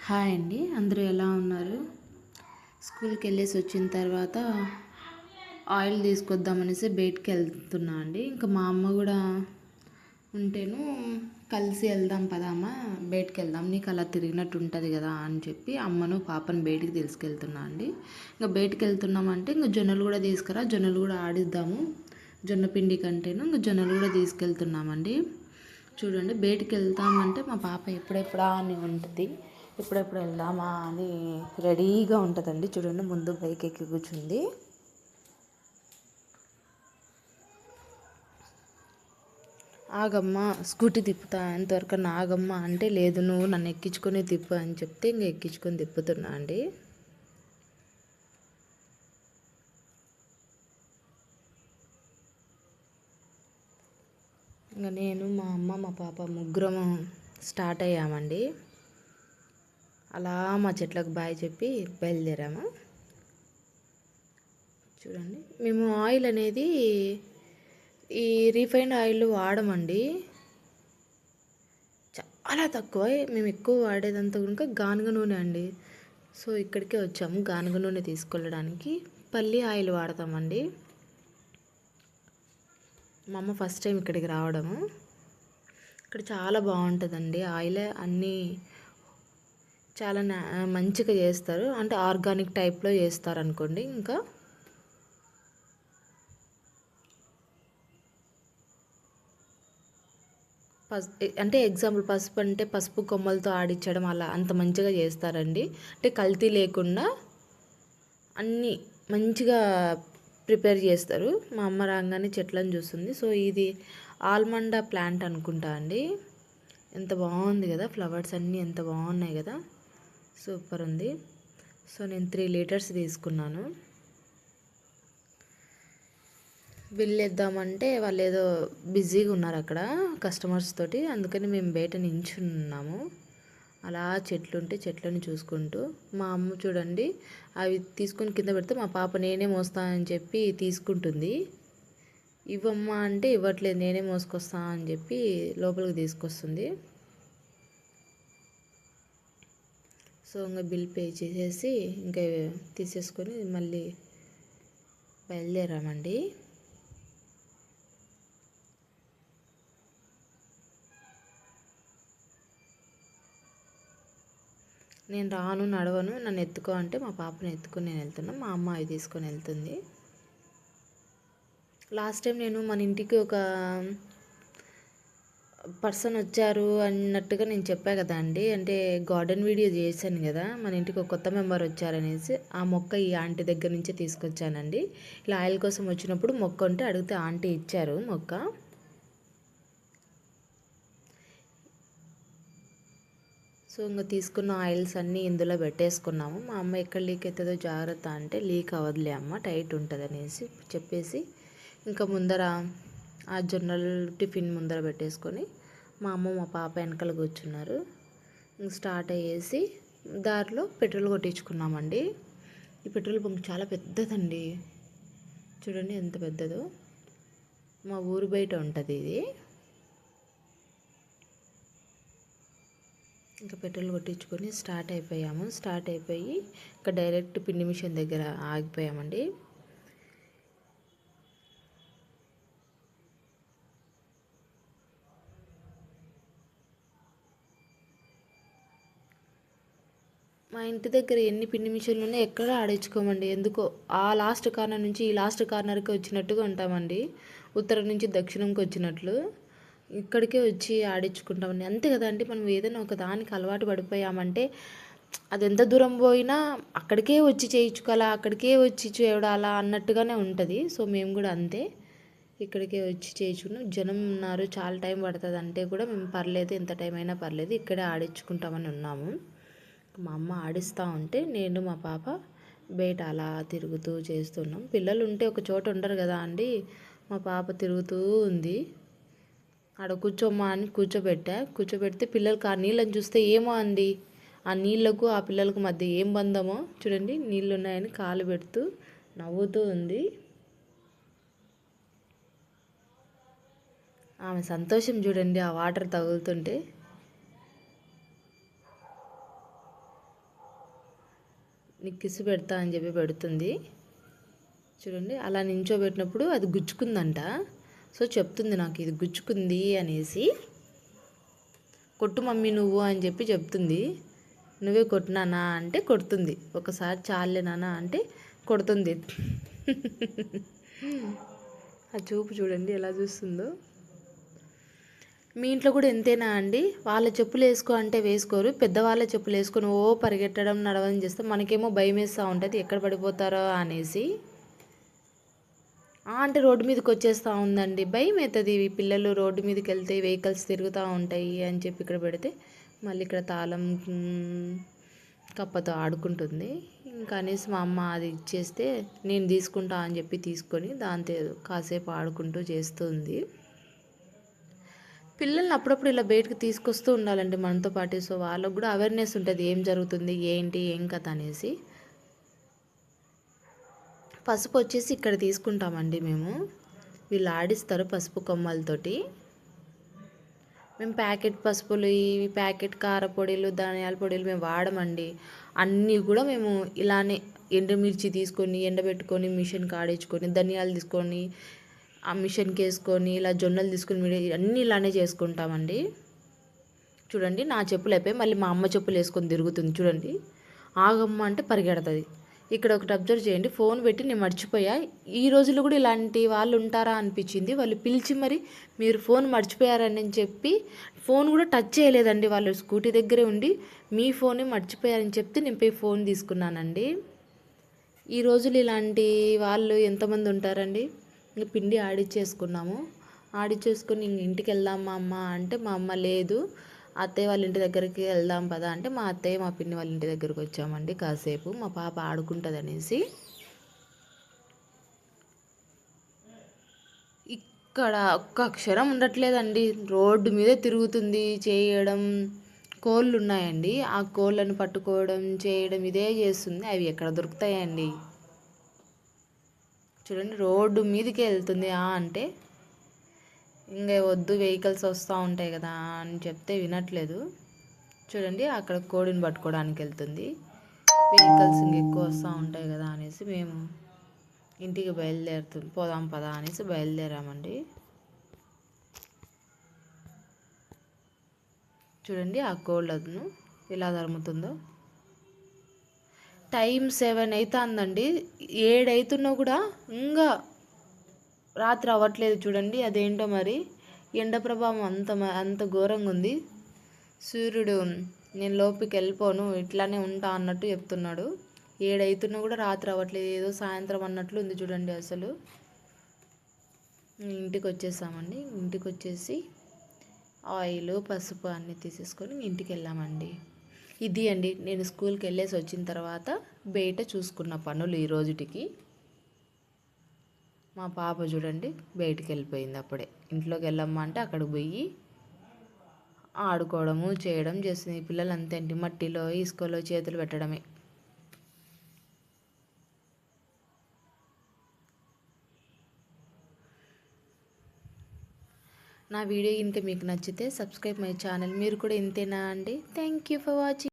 Hi అండి, అందరూ ఎలా ఉన్నారు? స్కూల్కి వెళ్ళేసి వచ్చిన తర్వాత ఆయిల్ తీసుకొద్దామనేసి బయటికి వెళ్తున్నా అండి. ఇంకా మా అమ్మ కూడా ఉంటేను కలిసి వెళ్దాం పదామా, బయటికి వెళ్దాం, నీకు అలా తిరిగినట్టు ఉంటుంది కదా అని చెప్పి అమ్మను పాపను బయటికి తీసుకెళ్తున్నా అండి. ఇంకా బయటికి వెళ్తున్నామంటే ఇంకా జొన్నలు కూడా తీసుకురా, జొన్నలు కూడా ఆడిద్దాము, జొన్న పిండి కంటేను ఇంకా జొన్నలు కూడా తీసుకెళ్తున్నామండి. చూడండి, బయటికి వెళ్తామంటే మా పాప ఎప్పుడెప్పుడా అని ఉంటుంది, ఎప్పుడెప్పుడు వెళ్దామా అని రెడీగా ఉంటుందండి. చూడండి, ముందు బైక్ ఎక్కి కూర్చుంది. ఆగమ్మ, స్కూటీ తిప్పుతా ఎంతవరకు ఆగమ్మ అంటే, లేదు నువ్వు నన్ను ఎక్కించుకొని తిప్పు అని చెప్తే ఇంకా ఎక్కించుకొని తిప్పుతున్నా అండి. ఇంకా నేను, మా అమ్మ, మా పాప ముగ్గురం స్టార్ట్ అయ్యామండి. అలా మా చెట్లకు బాయ్ చెప్పి బయలుదేరాము. చూడండి, మేము ఆయిల్ అనేది ఈ రీఫైండ్ ఆయిల్ వాడమండి, చాలా తక్కువ. మేము ఎక్కువ వాడేదంతా కనుక గానుగ నూనె అండి. సో ఇక్కడికే వచ్చాము గానుగ నూనె తీసుకెళ్ళడానికి. పల్లి ఆయిల్ వాడతామండి. మా అమ్మ ఫస్ట్ టైం ఇక్కడికి రావడము. ఇక్కడ చాలా బాగుంటుందండి ఆయిల్, అన్నీ చాలా మంచిగా చేస్తారు, అంటే ఆర్గానిక్ టైప్లో చేస్తారు అనుకోండి. ఇంకా అంటే ఎగ్జాంపుల్ పసుపు అంటే పసుపు కొమ్మలతో ఆడించడం అలా అంత మంచిగా చేస్తారండి. అంటే కల్తీ లేకుండా అన్నీ మంచిగా ప్రిపేర్ చేస్తారు. మా అమ్మ రాగానే చెట్లను చూస్తుంది. సో ఇది ఆల్మండా ప్లాంట్ అనుకుంటా అండి. ఎంత బాగుంది కదా, ఫ్లవర్స్ అన్నీ ఎంత బాగున్నాయి కదా, సూపర్ ఉంది. సో నేను 3 లీటర్స్ తీసుకున్నాను. బిల్ వేద్దామంటే వాళ్ళు ఏదో బిజీగా ఉన్నారు అక్కడ కస్టమర్స్ తోటి, అందుకని మేము బయట నించున్నాము. అలా చెట్లు ఉంటే చెట్లను చూసుకుంటూ. మా అమ్మ చూడండి, అవి తీసుకొని కింద పెడితే మా పాప నేనే మోస్తానని చెప్పి తీసుకుంటుంది. ఇవ్వమ్మా అంటే ఇవ్వట్లేదు, నేనే మోసుకొస్తా అని చెప్పి లోపలికి తీసుకొస్తుంది. సో ఇంకా బిల్ పే చేసేసి ఇంకా తీసేసుకొని మళ్ళీ బయలుదేరామండి. నేను రాను, నడవను, నన్ను ఎత్తుకో అంటే మా పాపను ఎత్తుకొని నేను వెళ్తున్నాను. మా అమ్మ అవి తీసుకొని వెళ్తుంది. లాస్ట్ టైం నేను మన ఇంటికి ఒక పర్సన్ వచ్చారు అన్నట్టుగా నేను చెప్పా కదా అండి, అంటే గార్డెన్ వీడియో చేశాను కదా, మన ఇంటికి ఒక కొత్త మెంబర్ వచ్చారనేసి. ఆ మొక్క ఈ ఆంటీ దగ్గర నుంచే తీసుకొచ్చానండి. ఇలా ఆయిల్ కోసం వచ్చినప్పుడు మొక్క ఉంటే అడిగితే ఆంటీ ఇచ్చారు మొక్క. సో ఇంకా తీసుకున్న ఆయిల్స్ అన్నీ ఇందులో పెట్టేసుకున్నాము. మా అమ్మ ఎక్కడ లీక్ అవుతుందో జాగ్రత్త అంటే, లీక్ అవ్వదులే అమ్మ, టైట్ ఉంటుంది అనేసి చెప్పేసి ఇంకా ముందర ఆ జొన్నలు టిఫిన్ ముందర పెట్టేసుకొని మా అమ్మ మా పాప వెనకాల కూర్చున్నారు. స్టార్ట్ అయ్యేసి దారిలో పెట్రోల్ కొట్టించుకున్నామండి. ఈ పెట్రోల్ బంక్ చాలా పెద్దదండి, చూడండి ఎంత పెద్దదో. మా ఊరు బయట ఉంటుంది ఇది. ఇంకా పెట్రోల్ కొట్టించుకొని స్టార్ట్ అయిపోయాము. స్టార్ట్ అయిపోయి ఇంకా డైరెక్ట్ పిండి మిషన్ దగ్గర ఆగిపోయామండి. మా ఇంటి దగ్గర ఎన్ని పిండి మిషన్లు ఉన్నాయి, ఎక్కడ ఆడించుకోమండి. ఎందుకో ఆ లాస్ట్ కార్నర్ నుంచి ఈ లాస్ట్ కార్నర్కి వచ్చినట్టుగా ఉంటామండి, ఉత్తరం నుంచి దక్షిణంకి వచ్చినట్లు. ఇక్కడికే వచ్చి ఆడించుకుంటామండి. అంతే కదండి, మనం ఏదైనా ఒక దానికి అలవాటు పడిపోయామంటే అది ఎంత దూరం పోయినా అక్కడికే వచ్చి చేయించుకోవాలా, అక్కడికే వచ్చి చూడాలా అన్నట్టుగానే ఉంటుంది. సో మేము కూడా అంతే, ఇక్కడికే వచ్చి చేయించుకున్నాం. జనం ఉన్నారు, చాలా టైం పడుతుంది అంటే కూడా మేము పర్లేదు, ఎంత టైం అయినా పర్లేదు, ఇక్కడే ఆడించుకుంటామని ఉన్నాము. మా అమ్మ ఆడిస్తూ ఉంటే నేను మా పాప బయట అలా తిరుగుతూ చేస్తున్నాం. పిల్లలు ఉంటే ఒక చోట ఉండరు కదా అండి. మా పాప తిరుగుతూ ఉంది. ఆడ కూర్చోమ్మా అని కూర్చోబెడితే పిల్లలకి ఆ నీళ్ళని చూస్తే ఏమో అండి, ఆ నీళ్ళకు ఆ పిల్లలకు మధ్య ఏం బంధమో చూడండి. నీళ్ళు ఉన్నాయని కాలు పెడుతూ నవ్వుతూ ఉంది. ఆమె సంతోషం చూడండి, ఆ వాటర్ తగులుతుంటే. నీకు కిస్ పెడతా అని చెప్పి పెడుతుంది. చూడండి అలా నించోబెట్టినప్పుడు అది గుచ్చుకుందంట. సో చెప్తుంది నాకు ఇది గుచ్చుకుంది అనేసి. కొట్టు మమ్మీ నువ్వు అని చెప్పి చెప్తుంది. నువ్వే కొట్టినానా అంటే కొడుతుంది. ఒకసారి చాలే నాన్న అంటే కొడుతుంది. ఆ చూపు చూడండి ఎలా చూస్తుందో. మీ ఇంట్లో కూడా ఎంతేనా అండి? వాళ్ళ చెప్పులు వేసుకో అంటే వేసుకోరు. పెద్దవాళ్ళ చెప్పులు వేసుకొని పరిగెట్టడం నడవడం చేస్తే మనకేమో భయం వేస్తూ ఉంటుంది ఎక్కడ పడిపోతారో అనేసి. అంటే రోడ్డు మీదకి వచ్చేస్తూ ఉందండి. భయం అవుతుంది. పిల్లలు రోడ్డు మీదకి వెళ్తే వెహికల్స్ తిరుగుతూ ఉంటాయి అని చెప్పి ఇక్కడ పెడితే మళ్ళీ ఇక్కడ తాళం కప్పతో ఆడుకుంటుంది. ఇంకా అనేసి మా అమ్మ అది ఇచ్చేస్తే నేను తీసుకుంటా అని చెప్పి తీసుకొని దాంతో కాసేపు ఆడుకుంటూ చేస్తుంది. పిల్లల్ని అప్పుడప్పుడు ఇలా బయటకు తీసుకొస్తూ ఉండాలండి మనతో పాటు. సో వాళ్ళకు కూడా అవేర్నెస్ ఉంటుంది ఏం జరుగుతుంది ఏంటి ఏం కథ అనేసి. పసుపు వచ్చేసి ఇక్కడ తీసుకుంటామండి మేము. వీళ్ళు ఆడిస్తారు పసుపు కొమ్మలతోటి. మేము ప్యాకెట్ పసుపులు ఇవి ప్యాకెట్ కారపొడిలు ధనియాల పొడిలు మేము వాడమండి. అన్నీ కూడా మేము ఇలానే ఎండుమిర్చి తీసుకొని ఎండబెట్టుకొని మిషన్కి ఆడించుకొని ధనియాలు తీసుకొని ఆ మిషన్కి వేసుకొని ఇలా జొన్నలు తీసుకొని అన్నీ ఇలానే చేసుకుంటామండి. చూడండి నా చెప్పులు అయిపోయి మళ్ళీ మా అమ్మ చెప్పులు వేసుకొని తిరుగుతుంది చూడండి. ఆగమ్మ అంటే పరిగెడుతుంది. ఇక్కడ ఒకటి అబ్జర్వ్ చేయండి. ఫోన్ పెట్టి నేను మర్చిపోయా. ఈ రోజుల్లో కూడా ఇలాంటి వాళ్ళు ఉంటారా అనిపించింది. వాళ్ళు పిలిచి మరి మీరు ఫోన్ మర్చిపోయారని చెప్పి ఫోన్ కూడా టచ్ చేయలేదండి. వాళ్ళు స్కూటీ దగ్గరే ఉండి మీ ఫోనే మర్చిపోయారని చెప్తే నేను పోయి ఫోన్ తీసుకున్నానండి. ఈ రోజులు ఇలాంటి వాళ్ళు ఎంతమంది ఉంటారండి. ఇంకా పిండి ఆడిచ్చేసుకున్నాము. ఆడిచ్చేసుకొని ఇంటికి వెళ్దాం మా అమ్మ అంటే మా అమ్మ లేదు అత్తయ్య వాళ్ళ ఇంటి దగ్గరికి వెళ్దాం పదా అంటే మా అత్తయ్య మా పిన్ని వాళ్ళ ఇంటి దగ్గరికి వచ్చామండి. కాసేపు మా పాప ఆడుకుంటుంది అనేసి. ఇక్కడ ఒక్క అక్షరం ఉండట్లేదండి. రోడ్డు మీదే తిరుగుతుంది చేయడం. కోళ్ళు ఉన్నాయండి. ఆ కోళ్ళను పట్టుకోవడం చేయడం ఇదే చేస్తుంది. అవి ఎక్కడ దొరుకుతాయండి. చూడండి రోడ్డు మీదకే వెళ్తుంది అంటే. ఇంకా వద్దు వెహికల్స్ వస్తూ ఉంటాయి కదా అని చెప్తే వినట్లేదు. చూడండి అక్కడ కోడిని పట్టుకోవడానికి వెళ్తుంది. వెహికల్స్ ఇంకెక్కువ వస్తూ ఉంటాయి కదా అనేసి మేము ఇంటికి పోదాం పదా అనేసి బయలుదేరామండి. చూడండి ఆ కోళ్ళను ఎలా తరుముతుందో. టైం 7 అవుతుందండి. 7 అవుతున్నా కూడా ఇంకా రాత్రి అవ్వట్లేదు చూడండి. అదేంటో మరి ఎండ ప్రభావం అంత ఘోరంగా ఉంది. సూర్యుడు నేను లోపలికి వెళ్ళిపోను ఇట్లానే ఉంటా అన్నట్టు చెప్తున్నాడు. 7 అవుతున్నా కూడా రాత్రి అవ్వట్లేదు. ఏదో సాయంత్రం అన్నట్లు ఉంది చూడండి. అసలు ఇంటికి వచ్చేసామండి. ఇంటికి వచ్చేసి ఆయిల్ పసుపు అన్నీ తీసేసుకొని ఇంటికి వెళ్ళామండి. ఇది అండి నేను స్కూల్కి వెళ్ళేసి వచ్చిన తర్వాత బయట చూసుకున్న పనులు ఈ రోజుటికి. మా పాప చూడండి బయటికి వెళ్ళిపోయింది. అప్పుడే ఇంట్లోకి వెళ్ళమ్మా అంటే అక్కడికి పోయి ఆడుకోవడము చేయడం చేస్తుంది. పిల్లలు అంతే అండి మట్టిలో ఇసుకలో చేతులు పెట్టడమే. నా వీడియో ఇంకా మీకు నచ్చితే సబ్స్క్రైబ్ మై ఛానల్. మీరు కూడా ఇంతేనా అండి. Thank you for watching.